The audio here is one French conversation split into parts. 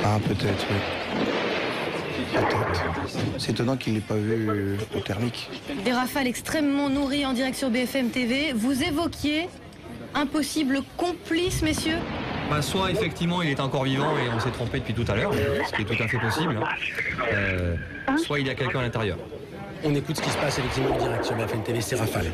Ah, peut-être, oui. Peut-être. C'est étonnant qu'il n'ait pas vu au thermique. Des rafales extrêmement nourries en direct sur BFM TV. Vous évoquiez un possible complice, messieurs? Bah, soit effectivement il est encore vivant et on s'est trompé depuis tout à l'heure, ce qui est tout à fait possible. Soit il y a quelqu'un à l'intérieur. On écoute ce qui se passe effectivement en direct sur BFM TV, c'est Rafale.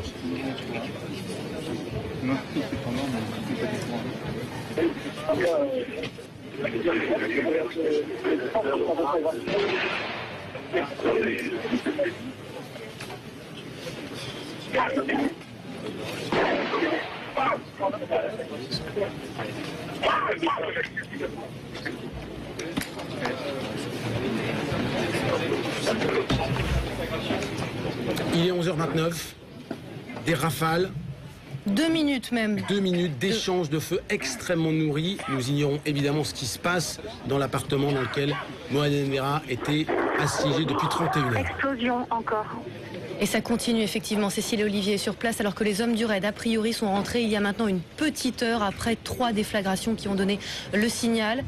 Il est 11h29, des rafales. 2 minutes même. 2 minutes d'échange de feu extrêmement nourris. Nous ignorons évidemment ce qui se passe dans l'appartement dans lequel Mohamed Merah était assiégé depuis 31 heures. Explosion encore. Et ça continue effectivement. Cécile et Olivier est sur place alors que les hommes du raid a priori sont rentrés il y a maintenant une petite heure après 3 déflagrations qui ont donné le signal.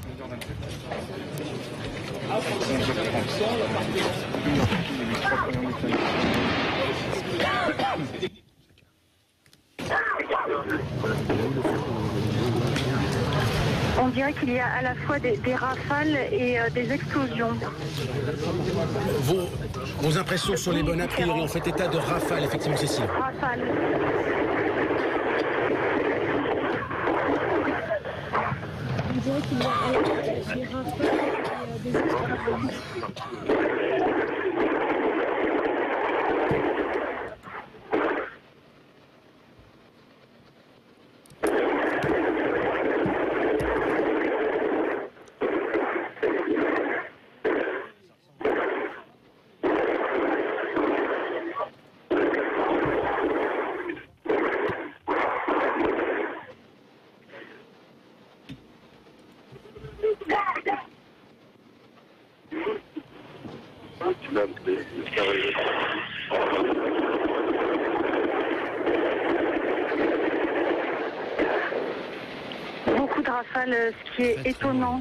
On dirait qu'il y a à la fois des rafales et des explosions. Vos impressions sont les bonnes a priori. On fait état de rafales, effectivement, Cécile. Rafales. On dirait qu'il y a des rafales et des explosions. Beaucoup de rafales, ce qui est étonnant.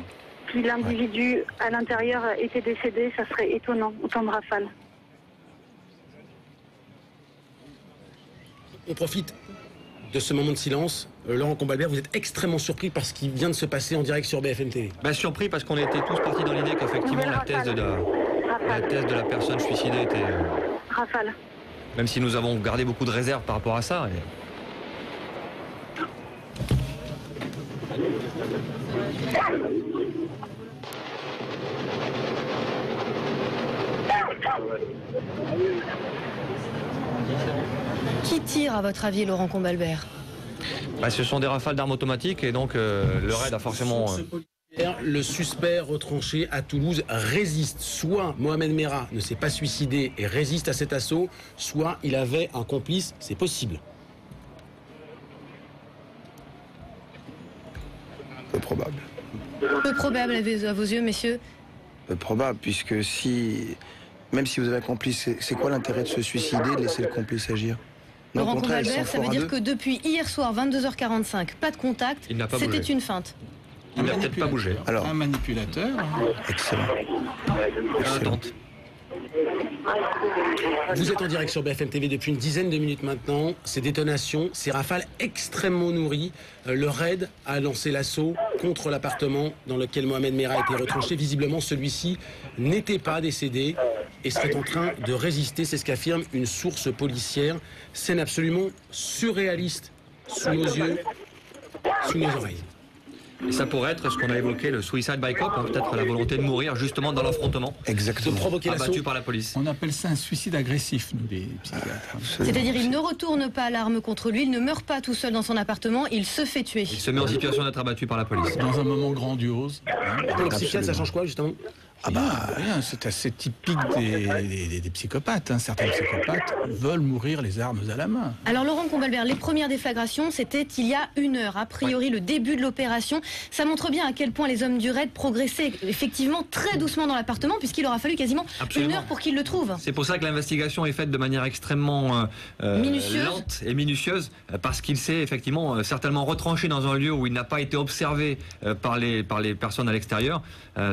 Si l'individu à l'intérieur était décédé, ça serait étonnant, autant de rafales. On profite de ce moment de silence. Laurent Combalbert, vous êtes extrêmement surpris par ce qui vient de se passer en direct sur BFM TV. Bah, surpris parce qu'on était tous partis dans l'idée qu'effectivement la thèse de la personne suicidée était... Rafale. Même si nous avons gardé beaucoup de réserves par rapport à ça. Qui tire à votre avis, Laurent Combalbert? Bah, ce sont des rafales d'armes automatiques et donc le raid a forcément... Le suspect retranché à Toulouse résiste. Soit Mohamed Merah ne s'est pas suicidé et résiste à cet assaut, soit il avait un complice, c'est possible. Peu probable. Peu probable à vos yeux, messieurs? Peu probable, puisque même si vous avez un complice, c'est quoi l'intérêt de se suicider, de laisser le complice agir? Laurent Combalbert, ça veut dire que depuis hier soir, 22h45, pas de contact, c'était une feinte. Il n'a peut-être pas bougé. Alors, un manipulateur. Excellent. Attente. Vous êtes en direct sur BFM TV depuis une dizaine de minutes maintenant. Ces détonations, ces rafales extrêmement nourries. Le raid a lancé l'assaut contre l'appartement dans lequel Mohamed Merah a été retranché. Visiblement, celui-ci n'était pas décédé et serait en train de résister. C'est ce qu'affirme une source policière. Scène absolument surréaliste sous nos yeux, sous nos oreilles. Et ça pourrait être ce qu'on a évoqué, le suicide by cop, hein, peut-être la volonté de mourir justement dans l'affrontement. Exactement. De provoquer l'assaut. Abattu par la police. On appelle ça un suicide agressif, nous, les psychiatres. C'est-à-dire il ne retourne pas l'arme contre lui, il ne meurt pas tout seul dans son appartement, il se fait tuer. Il se met en situation d'être abattu par la police. Dans un moment grandiose. Pour le psychiatre, ça change quoi, justement? Ah bah, Rien, c'est assez typique des psychopathes. Hein. Certains psychopathes veulent mourir les armes à la main. Alors Laurent Combalbert, les premières déflagrations, c'était il y a 1 heure. A priori, le début de l'opération. Ça montre bien à quel point les hommes du raid progressaient effectivement très doucement dans l'appartement, puisqu'il aura fallu quasiment Absolument. 1 heure pour qu'ils le trouvent. C'est pour ça que l'investigation est faite de manière extrêmement lente et minutieuse, parce qu'il s'est effectivement certainement retranché dans un lieu où il n'a pas été observé par les personnes à l'extérieur.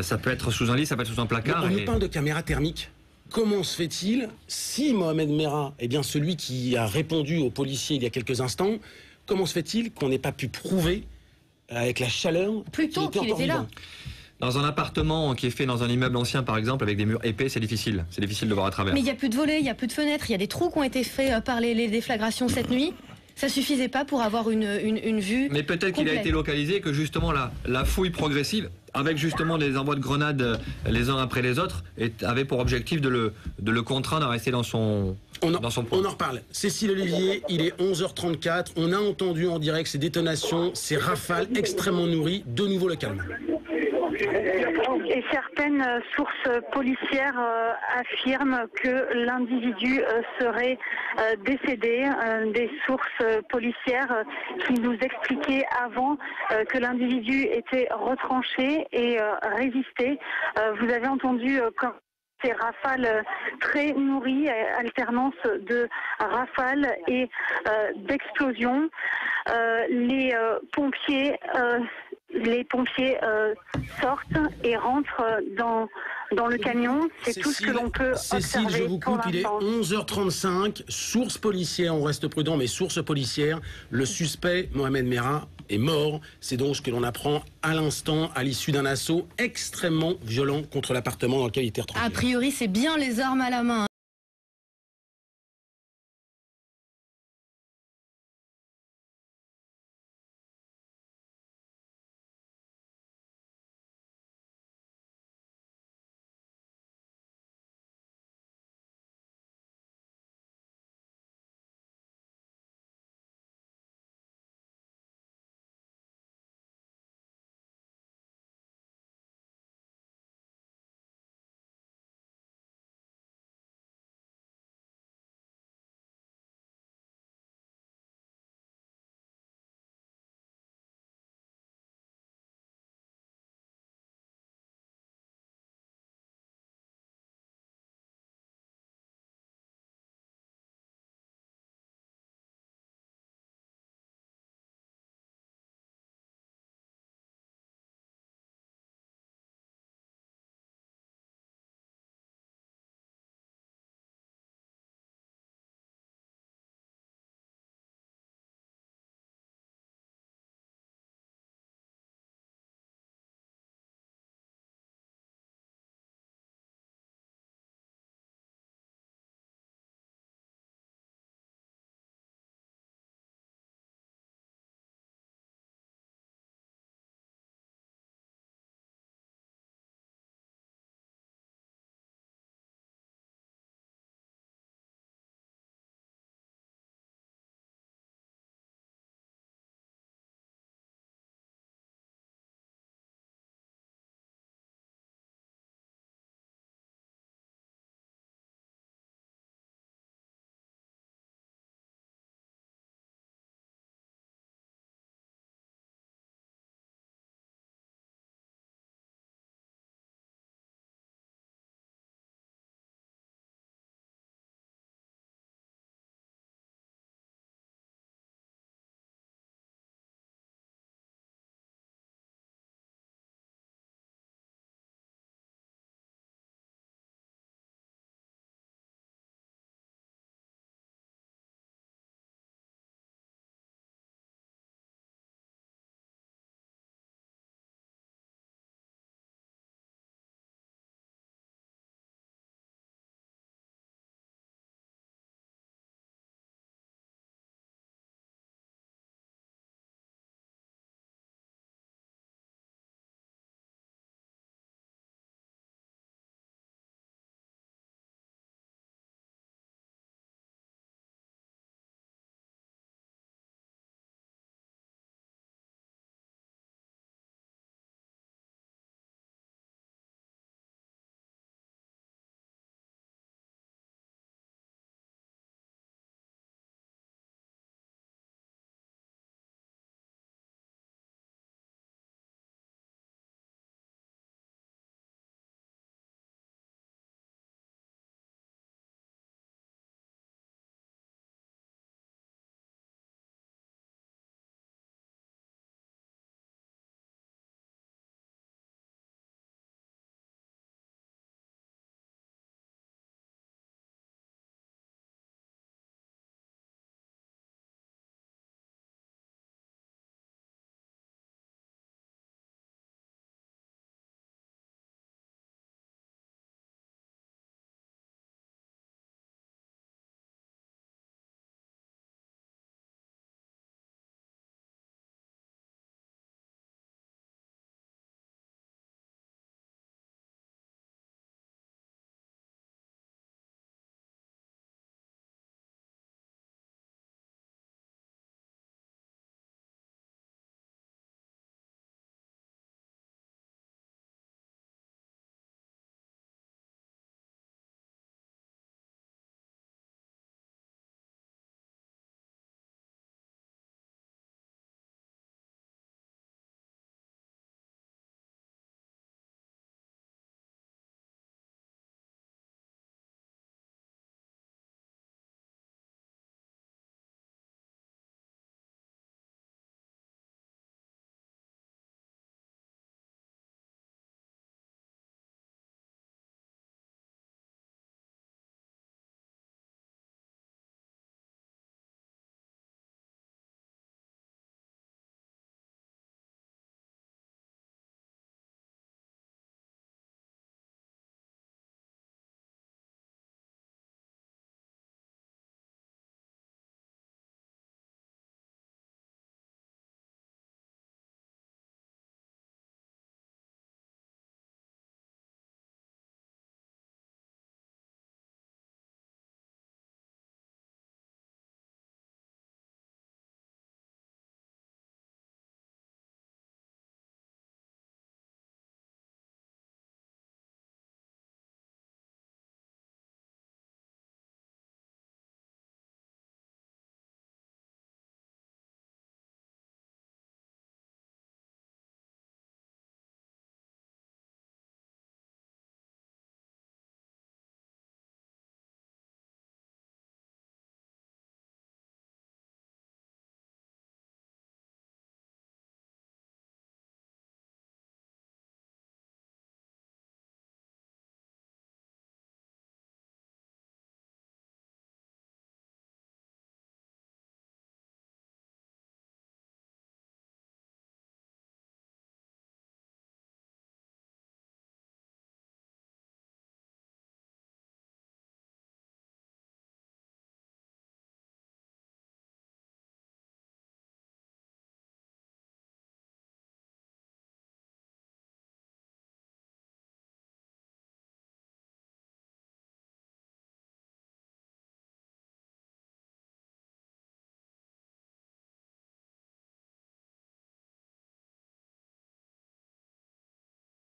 Ça peut être sous un lit, ça peut être sous un placard. On nous parle de caméras thermiques. Comment se fait-il, si Mohamed Merah est bien celui qui a répondu aux policiers il y a quelques instants, comment se fait-il qu'on n'ait pas pu prouver, avec la chaleur, Plutôt qu'il était là. Dans un appartement qui est fait dans un immeuble ancien, par exemple, avec des murs épais, c'est difficile. C'est difficile de voir à travers. Mais il n'y a plus de volets, il n'y a plus de fenêtres, il y a des trous qui ont été faits par les déflagrations cette nuit. Ça suffisait pas pour avoir une vue. Mais peut-être qu'il a été localisé et que justement la fouille progressive, avec justement des envois de grenades les uns après les autres, avait pour objectif de le contraindre à rester dans son point. On en reparle. Cécile Olivier, il est 11h34. On a entendu en direct ces détonations, ces rafales extrêmement nourries. De nouveau le calme. Et certaines sources policières affirment que l'individu serait décédé. Des sources policières qui nous expliquaient avant que l'individu était retranché et résistait. Vous avez entendu quand ces rafales très nourries, alternance de rafales et d'explosions. Les pompiers sortent et rentrent dans le camion. C'est tout ce que l'on peut Cécile, observer. je vous coupe, il est 11h35. Source policière, on reste prudent, mais source policière, le suspect, Mohamed Merah, est mort. C'est donc ce que l'on apprend à l'instant, à l'issue d'un assaut extrêmement violent contre l'appartement dans lequel il était retranché. A priori, c'est bien les armes à la main.